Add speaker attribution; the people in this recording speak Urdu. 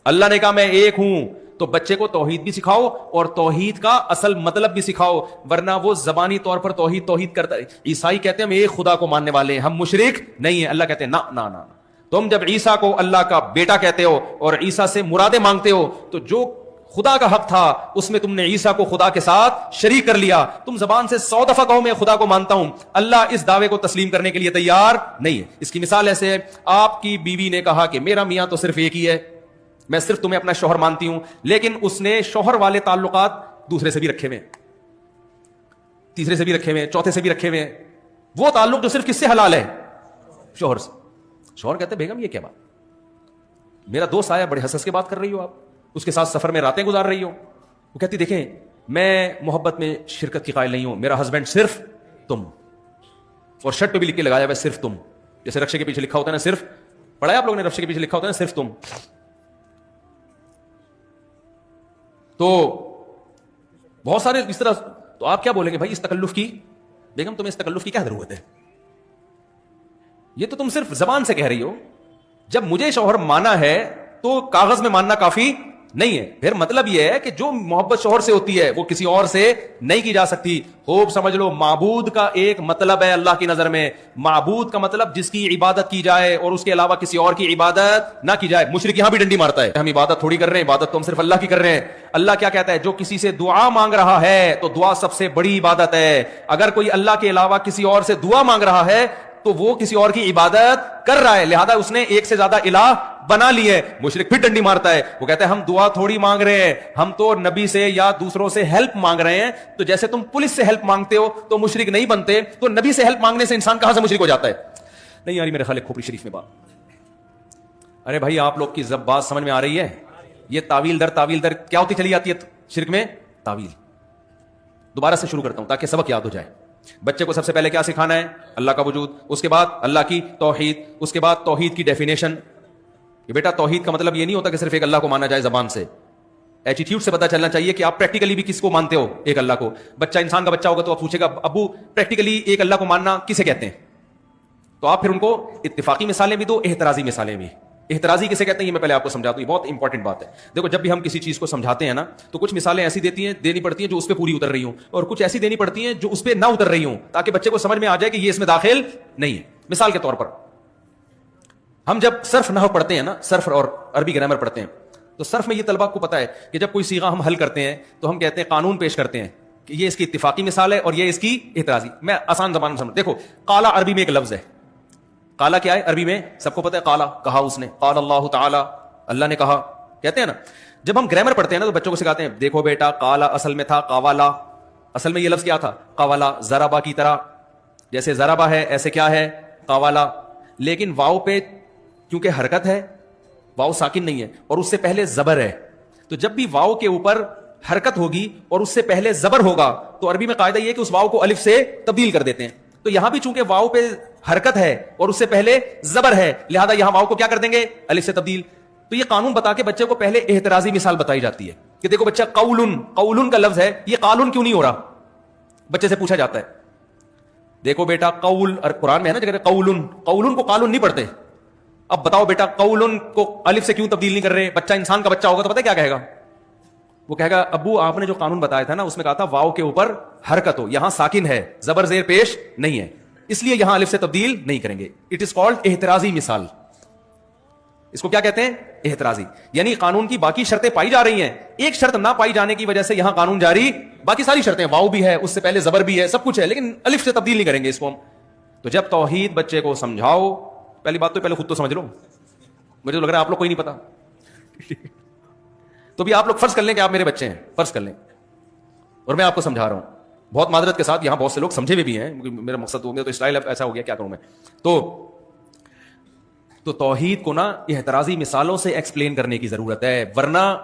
Speaker 1: اللہ نے کہا میں ایک ہوں، تو بچے کو توحید بھی سکھاؤ اور توحید کا اصل مطلب بھی سکھاؤ، ورنہ وہ زبانی طور پر توحید توحید کرتا ہے. عیسائی کہتے ہیں ہم ایک خدا کو ماننے والے ہیں، ہم مشرک نہیں ہیں. اللہ کہتے ہیں نہ، تم جب عیسیٰ کو اللہ کا بیٹا کہتے ہو اور عیسیٰ سے مرادیں مانگتے ہو تو جو خدا کا حق تھا اس میں تم نے عیسیٰ کو خدا کے ساتھ شریک کر لیا. تم زبان سے 100 دفعہ کہو میں خدا کو مانتا ہوں، اللہ اس دعوے کو تسلیم کرنے کے لیے تیار نہیں ہے. اس کی مثال ایسے ہے، آپ کی بیوی نے کہا کہ میرا میاں تو صرف ایک ہی ہے، میں صرف تمہیں اپنا شوہر مانتی ہوں، لیکن اس نے شوہر والے تعلقات دوسرے سے بھی رکھے ہوئے، تیسرے سے بھی رکھے ہوئے، چوتھے سے بھی رکھے ہوئے. وہ تعلق جو صرف کس سے حلال ہے؟ شوہر سے. شوہر کہتے بیگم یہ کیا بات، میرا دوست آیا بڑے حسس کے بات کر رہی ہو، آپ اس کے ساتھ سفر میں راتیں گزار رہی ہو. وہ کہتی دیکھیں میں محبت میں شرکت کی قائل نہیں ہوں، میرا ہسبینڈ صرف تم، اور شرٹ پہ بھی لکھ کے لگایا ہوا صرف تم، جیسے رکشے کے پیچھے لکھا ہوتا ہے نا صرف، پڑھا ہے آپ لوگوں نے رکشے کے پیچھے لکھا ہوتا ہے نا صرف تم. تو بہت سارے اس طرح. تو آپ کیا بولیں گے بھائی اس تکلف کی، بیگم تمہیں اس تکلف کی کیا ضرورت ہے، یہ تو تم صرف زبان سے کہہ رہی ہو، جب مجھے شوہر مانا ہے تو کاغذ میں ماننا کافی نہیں ہے. پھر مطلب یہ ہے کہ جو محبت شوہر سے ہوتی ہے وہ کسی اور سے نہیں کی جا سکتی. خوب سمجھ لو، معبود کا ایک مطلب ہے اللہ کی نظر میں، معبود کا مطلب جس کی عبادت کی جائے اور اس کے علاوہ کسی اور کی عبادت نہ کی جائے. مشرک یہاں بھی ڈنڈی مارتا ہے، ہم عبادت تھوڑی کر رہے ہیں، عبادت تو ہم صرف اللہ کی کر رہے ہیں. اللہ کیا کہتا ہے، جو کسی سے دعا مانگ رہا ہے تو دعا سب سے بڑی عبادت ہے. اگر کوئی اللہ کے علاوہ کسی اور سے دعا مانگ رہا ہے تو وہ کسی اور کی عبادت کر رہا ہے، لہذا اس نے ایک سے زیادہ الہ بنا لی ہے. مشرک پھر ڈنڈی مارتا ہے، وہ کہتا ہے ہم دعا تھوڑی مانگ رہے ہیں، ہم تو نبی سے یا دوسروں سے ہیلپ مانگ رہے ہیں. تو جیسے تم پولیس سے ہیلپ مانگتے ہو تو مشرک نہیں بنتے، تو نبی سے ہیلپ مانگنے سے انسان کہاں سے مشرک ہو جاتا ہے؟ نہیں یاری میرے خیال ہے کھوپڑی شریف میں بات. ارے بھائی آپ لوگ کی بات سمجھ میں آ رہی ہے؟ یہ تعویل در کیا ہوتی چلی جاتی ہے شرک میں؟ تعویل. دوبارہ سے شروع کرتا ہوں تاکہ سبق یاد ہو جائے. بچے کو سب سے پہلے کیا سکھانا ہے؟ اللہ کا وجود، اس کے بعد اللہ کی توحید، اس کے بعد توحید کی ڈیفینیشن. کہ بیٹا توحید کا مطلب یہ نہیں ہوتا کہ صرف ایک اللہ کو مانا جائے زبان سے، ایٹیٹیوڈ سے پتہ چلنا چاہیے کہ آپ پریکٹیکلی بھی کس کو مانتے ہو؟ ایک اللہ کو. بچہ انسان کا بچہ ہوگا تو آپ پوچھے گا ابو پریکٹیکلی ایک اللہ کو ماننا کسے کہتے ہیں؟ تو آپ پھر ان کو اتفاقی مثالیں بھی دو، احترازی مثالیں بھی. احترازی کسے کہتے ہیں یہ میں پہلے آپ کو سمجھا دوں، یہ بہت انپورٹنٹ بات ہے. دیکھو جب بھی ہم کسی چیز کو سمجھاتے ہیں نا تو کچھ مثالیں ایسی دینی پڑتی ہیں جو اس پہ پوری اتر رہی ہوں، اور کچھ ایسی دینی پڑتی ہیں جو اس پہ نہ اتر رہی ہوں، تاکہ بچے کو سمجھ میں آ جائے کہ یہ اس میں داخل نہیں ہے. مثال کے طور پر ہم جب صرف نحو پڑھتے ہیں نا، صرف اور عربی گرامر پڑھتے ہیں، تو صرف میں یہ طلبہ کو پتا ہے کہ جب کوئی صیغہ ہم حل کرتے ہیں تو ہم کہتے ہیں قانون پیش کرتے ہیں کہ یہ اس کی اتفاقی مثال ہے اور یہ اس کی احترازی. میں آسان زبان میں سمجھ، دیکھو قالا عربی میں ایک لفظ ہے. قالا کیا ہے عربی میں؟ سب کو پتا ہے، قالا کہا اس نے، قال اللہ تعالی اللہ نے کہا کہتے ہیں نا. جب ہم گرامر پڑھتے ہیں نا تو بچوں کو سکھاتے ہیں دیکھو بیٹا قالا اصل میں تھا قوالا، اصل میں یہ لفظ کیا تھا؟ قوالا. ضربا کی طرح، جیسے ضربا ہے ایسے کیا ہے؟ قوالا. لیکن واو پہ کیونکہ حرکت ہے، واو ساکن نہیں ہے اور اس سے پہلے زبر ہے، تو جب بھی واو کے اوپر حرکت ہوگی اور اس سے پہلے زبر ہوگا تو عربی میں قاعدہ یہ ہے کہ اس واو کو الف سے تبدیل کر دیتے ہیں. تو یہاں بھی چونکہ واو پہ حرکت ہے اور اس سے پہلے زبر ہے، لہذا یہاں واو کو کیا کر دیں گے؟ الف سے تبدیل. تو یہ قانون بتا کے بچے کو پہلے احترازی مثال بتائی جاتی ہے کہ دیکھو بچہ قولن کا لفظ ہے، یہ قالن کیوں نہیں ہو رہا؟ بچے سے پوچھا جاتا ہے دیکھو بیٹا قول، اور قرآن میں ہے نا جگہ قولن کو قالن نہیں پڑھتے. اب بتاؤ بیٹا قولن کو الف سے کیوں تبدیل نہیں کر رہے؟ بچہ انسان کا بچہ ہوگا تو پتہ کیا کہے گا؟ وہ کہے گا ابو آپ نے جو قانون بتایا تھا نا اس میں کہا تھا واو کے اوپر حرکت ہو، یہاں ساکن ہے، زبر زیر پیش نہیں ہے، اس لیے یہاں الف سے تبدیل نہیں کریں گے. اٹ از کالڈ احترازی مثال. اس کو کیا کہتے ہیں؟ احترازی. یعنی قانون کی باقی شرطیں پائی جا رہی ہیں، ایک شرط نہ پائی جانے کی وجہ سے یہاں قانون جاری، باقی ساری شرطیں، واو بھی ہے، اس سے پہلے زبر بھی ہے، سب کچھ ہے، لیکن الف سے تبدیل نہیں کریں گے اس کو ہم. تو جب توحید بچے کو سمجھاؤ، پہلی بات تو پہلے خود تو سمجھ لو، مجھے تو لگ رہا ہے آپ لوگ کوئی نہیں پتا. تو بھی آپ لوگ فرض کر لیں کہ آپ میرے بچے ہیں، فرض کر لیں، اور میں آپ کو سمجھا رہا ہوں بہت معذرت کے ساتھ، یہاں بہت سے لوگ سمجھے بھی ہیں، میرا مقصد ہو گیا تو اسٹائل ایسا ہو گیا کیا کروں میں. تو توحید کو نا احترازی مثالوں سے ایکسپلین کرنے کی ضرورت ہے، ورنہ